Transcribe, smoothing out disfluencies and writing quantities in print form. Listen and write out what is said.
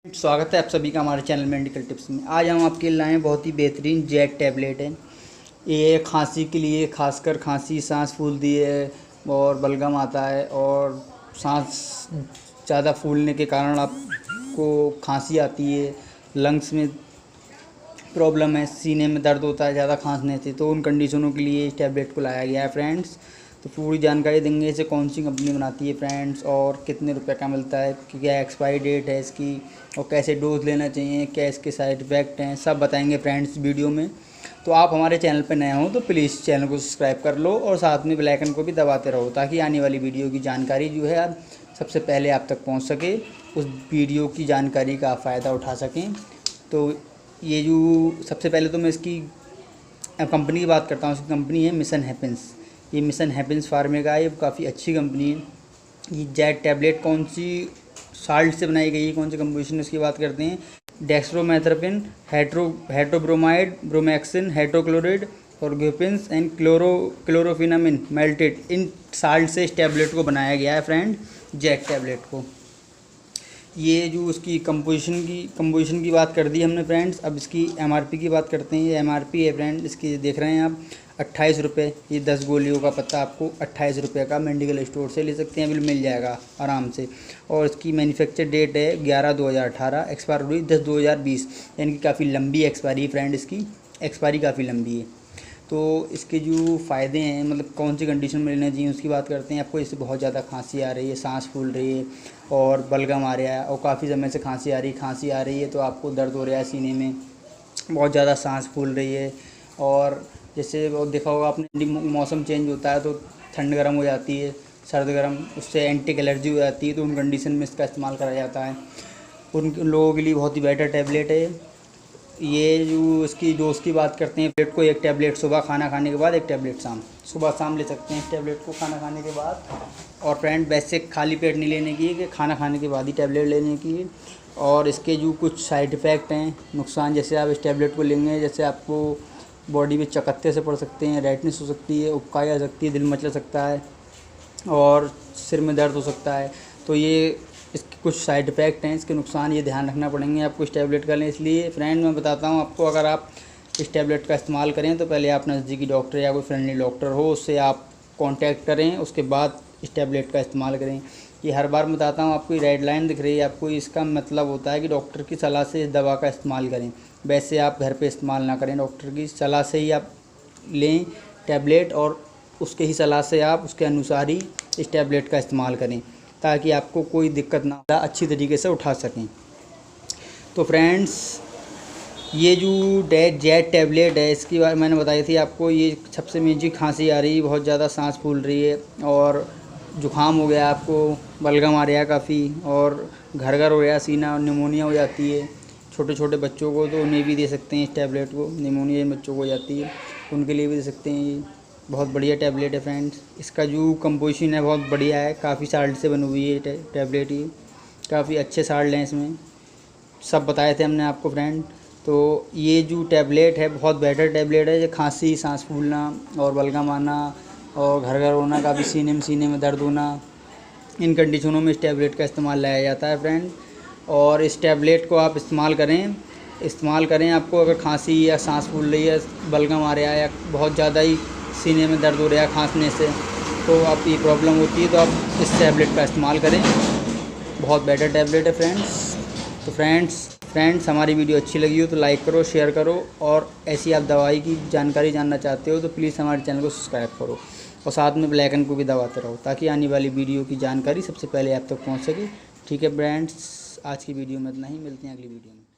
स्वागत है आप सभी का हमारे चैनल मेडिकल टिप्स में। आज हम आपके लिए लाए हैं बहुत ही बेहतरीन जेट टैबलेट है। ये खांसी के लिए, खासकर खांसी, सांस फूलती है और बलगम आता है और सांस ज़्यादा फूलने के कारण आपको खांसी आती है, लंग्स में प्रॉब्लम है, सीने में दर्द होता है ज़्यादा खांसने से, तो उन कंडीशनों के लिए इस टैबलेट को लाया गया है फ्रेंड्स। तो पूरी जानकारी देंगे इसे कौन सी कंपनी बनाती है फ्रेंड्स और कितने रुपए का मिलता है, क्या एक्सपायरी डेट है इसकी और कैसे डोज लेना चाहिए, क्या इसके साइड इफ़ेक्ट हैं, सब बताएंगे फ्रेंड्स वीडियो में। तो आप हमारे चैनल पर नए हो तो प्लीज़ चैनल को सब्सक्राइब कर लो और साथ में बेल आइकन को भी दबाते रहो ताकि आने वाली वीडियो की जानकारी जो है सबसे पहले आप तक पहुँच सके, उस वीडियो की जानकारी का आप फ़ायदा उठा सकें। तो ये जो सबसे पहले तो मैं इसकी कंपनी की बात करता हूँ। इसकी कंपनी है मिशन हैपेंस। ये मिशन हैपेंस फार्मा का है, ये काफ़ी अच्छी कंपनी है। ये जेट टैबलेट कौन सी साल्ट से बनाई गई है, कौन सी कंपोजिशन इसकी बात करते हैं। डेक्स्ट्रोमेथर्पिन, हाइड्रोब्रोमाइड, ब्रोमैक्सिन, हाइड्रोक्लोराइड और ग्यूपिन्स एंड क्लोरोफिनामिन मेल्टेड, इन साल्ट से इस टैबलेट को बनाया गया है फ्रेंड, जेट टैबलेट को। ये जो उसकी कंपोजिशन की बात कर दी हमने फ्रेंड्स। अब इसकी एमआरपी की बात करते हैं। ये एमआरपी है फ्रेंड इसकी, देख रहे हैं आप 28 रुपये। ये 10 गोलियों का पत्ता आपको 28 रुपये का मेडिकल स्टोर से ले सकते हैं, बिल मिल जाएगा आराम से। और इसकी मैन्युफैक्चर डेट है 11/2018, एक्सपायर हुई 10/2020, यानी कि काफ़ी लंबी एक्सपायरी फ्रेंड, इसकी एक्सपायरी काफ़ी लंबी है। तो इसके जो फ़ायदे हैं, मतलब कौन सी कंडीशन में लेना चाहिए उसकी बात करते हैं। आपको इससे बहुत ज़्यादा खांसी आ रही है, सांस फूल रही है और बलगम आ रहा है और काफ़ी समय से खांसी आ रही है तो आपको दर्द हो रहा है सीने में, बहुत ज़्यादा सांस फूल रही है। और जैसे वो देखा होगा आपने, मौसम चेंज होता है तो ठंड गर्म हो जाती है, सर्द गर्म, उससे एंटी एलर्जी हो जाती है, तो उन कंडीशन में इसका इस्तेमाल करा जाता है। उन लोगों के लिए बहुत ही बेटर टैबलेट है ये। जो इसकी डोज की बात करते हैं, टैबलेट को एक टैबलेट सुबह खाना खाने के बाद, एक टैबलेट शाम, सुबह शाम ले सकते हैं इस टैबलेट को खाना खाने के बाद। और फ्रेंड वैसे खाली पेट नहीं लेने की, कि खाना खाने के बाद ही टैबलेट लेने की। और इसके जो कुछ साइड इफ़ेक्ट हैं, नुकसान, जैसे आप इस टैबलेट को लेंगे, जैसे आपको बॉडी में चकत्ते से पड़ सकते हैं, रेडनेस हो सकती है, उबकाई आ सकती है, दिल मचल सकता है और सिर में दर्द हो सकता है। तो ये इसके कुछ साइड इफ़ेक्ट हैं, इसके नुकसान, ये ध्यान रखना पड़ेंगे आपको इस टैबलेट का लें। इसलिए फ्रेंड मैं बताता हूँ आपको, अगर आप इस टैबलेट का इस्तेमाल करें तो पहले आप नज़दीकी डॉक्टर या कोई फ्रेंडली डॉक्टर हो उससे आप कांटेक्ट करें, उसके बाद इस टैबलेट का इस्तेमाल करें। ये हर बार बताता हूँ आपको, रेड लाइन दिख रही है आपको, इसका मतलब होता है कि डॉक्टर की सलाह से इस दवा का इस्तेमाल करें। वैसे आप घर पे इस्तेमाल ना करें, डॉक्टर की सलाह से ही आप लें टैबलेट और उसके ही सलाह से आप उसके अनुसार ही इस टैबलेट का इस्तेमाल करें ताकि आपको कोई दिक्कत ना अच्छी तरीके से उठा सकें। तो फ्रेंड्स ये जो जेट टैबलेट है, इसकी बात मैंने बताई थी आपको। ये सबसे मेन खांसी आ रही है, बहुत ज़्यादा सांस फूल रही है और जुकाम हो गया, आपको बलगम आ रहा है काफ़ी और घर हो गया सीना, और निमोनिया हो जाती है। छोटे छोटे बच्चों को तो उन्हें भी दे सकते हैं इस टैबलेट को, निमोनिया इन बच्चों को हो जाती है, उनके लिए भी दे सकते हैं। ये बहुत बढ़िया टैबलेट है फ्रेंड्स। इसका जो कंपोजिशन है बहुत बढ़िया है, काफ़ी साल्ट से बनी हुई है टैबलेट। ये काफ़ी अच्छे साल्ट हैं इसमें, सब बताए थे हमने आपको फ्रेंड। तो ये जो टैबलेट है बहुत बेटर टैबलेट है। ये खांसी, सांस फूलना और बलगम आना और घर होना, काफ़ी सीने में दर्द होना, इन कंडीशनों में इस टैबलेट का इस्तेमाल लाया जाता है फ्रेंड। और इस टैबलेट को आप इस्तेमाल करें। आपको अगर खांसी या सांस फूल रही है, बलगम आ रहा है या बहुत ज़्यादा ही सीने में दर्द हो रहा है खांसने से, तो आप ये प्रॉब्लम होती है तो आप इस टैबलेट का इस्तेमाल करें। बहुत बेटर टैबलेट है फ्रेंड्स। तो फ्रेंड्स हमारी वीडियो अच्छी लगी हो तो लाइक करो, शेयर करो, और ऐसी आप दवाई की जानकारी जानना चाहते हो तो प्लीज़ हमारे चैनल को सब्सक्राइब करो और साथ में बेल आइकन को भी दबाते रहो ताकि आने वाली वीडियो की जानकारी सबसे पहले आप तक पहुँच सके। ठीक है फ्रेंड्स, आज की वीडियो में इतना ही, मिलते हैं अगली वीडियो में।